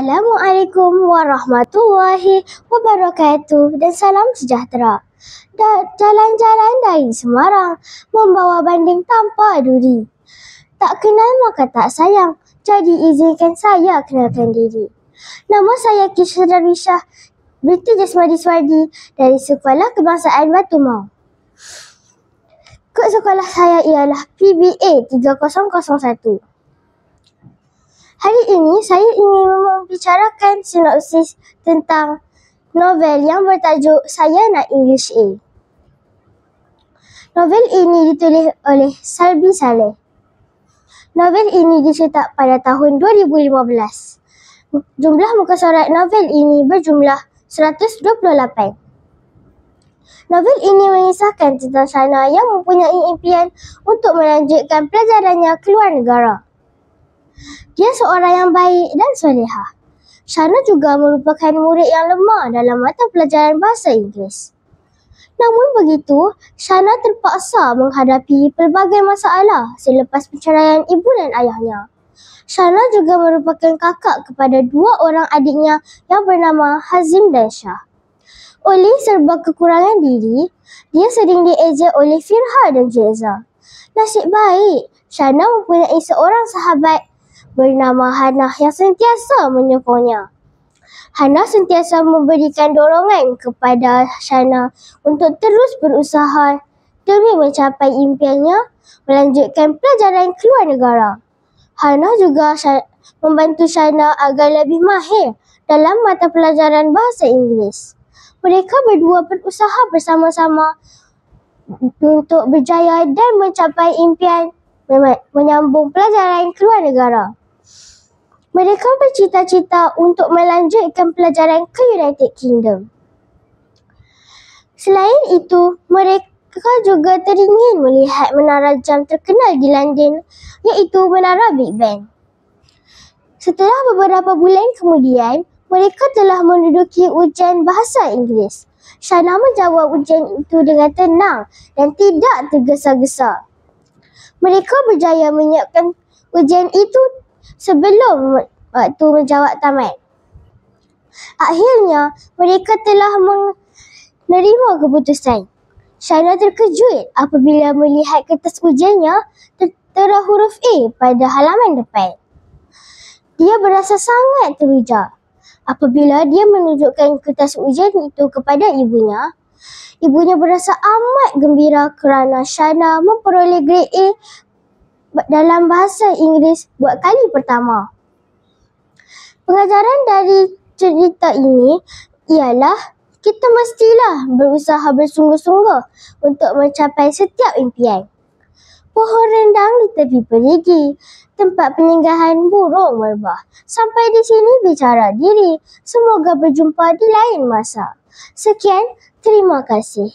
Assalamualaikum warahmatullahi wabarakatuh dan salam sejahtera. Jalan-jalan dari Semarang membawa banding tanpa duri. Tak kenal maka tak sayang, jadi izinkan saya kenalkan diri. Nama saya Kisha Darwishah binti Jasmadi Swardi dari Sekolah Kebangsaan Batu Maung. Kod sekolah saya ialah PBA 3001. Hari ini saya ingin membicarakan sinopsis tentang novel yang bertajuk Saya Nak English A. Novel ini ditulis oleh Salbi Saleh. Novel ini dicetak pada tahun 2015. Jumlah muka surat novel ini berjumlah 128. Novel ini mengisahkan tentang Shana yang mempunyai impian untuk melanjutkan pelajarannya ke luar negara. Dia seorang yang baik dan solehah. Shana juga merupakan murid yang lemah dalam mata pelajaran bahasa Inggeris. Namun begitu, Shana terpaksa menghadapi pelbagai masalah selepas perceraian ibu dan ayahnya. Shana juga merupakan kakak kepada dua orang adiknya yang bernama Hazim dan Shah. Oleh serba kekurangan diri, dia sering diejek oleh Firha dan Jeza. Nasib baik, Shana mempunyai seorang sahabat bernama Hana yang sentiasa menyokongnya. Hana sentiasa memberikan dorongan kepada Shana untuk terus berusaha demi mencapai impiannya melanjutkan pelajaran ke luar negara. Hana juga membantu Shana agar lebih mahir dalam mata pelajaran bahasa Inggeris. Mereka berdua berusaha bersama-sama untuk berjaya dan mencapai impian menyambung pelajaran ke luar negara. Mereka bercita-cita untuk melanjutkan pelajaran ke United Kingdom. Selain itu, mereka juga teringin melihat menara jam terkenal di London, iaitu Menara Big Ben. Setelah beberapa bulan kemudian, mereka telah menduduki ujian bahasa Inggeris. Shana menjawab ujian itu dengan tenang dan tidak tergesa-gesa. Mereka berjaya menyiapkan ujian itu sebelum waktu menjawab tamat. Akhirnya, mereka telah menerima keputusan. Shana terkejut apabila melihat kertas ujiannya tertera huruf A pada halaman depan. Dia berasa sangat teruja. Apabila dia menunjukkan kertas ujian itu kepada ibunya, ibunya berasa amat gembira kerana Shana memperoleh grade A dalam bahasa Inggeris buat kali pertama. Pengajaran dari cerita ini ialah kita mestilah berusaha bersungguh-sungguh untuk mencapai setiap impian. Pohon rendang di tepi perigi, tempat penyinggahan burung merbah. Sampai di sini bicara diri. Semoga berjumpa di lain masa. Sekian, terima kasih.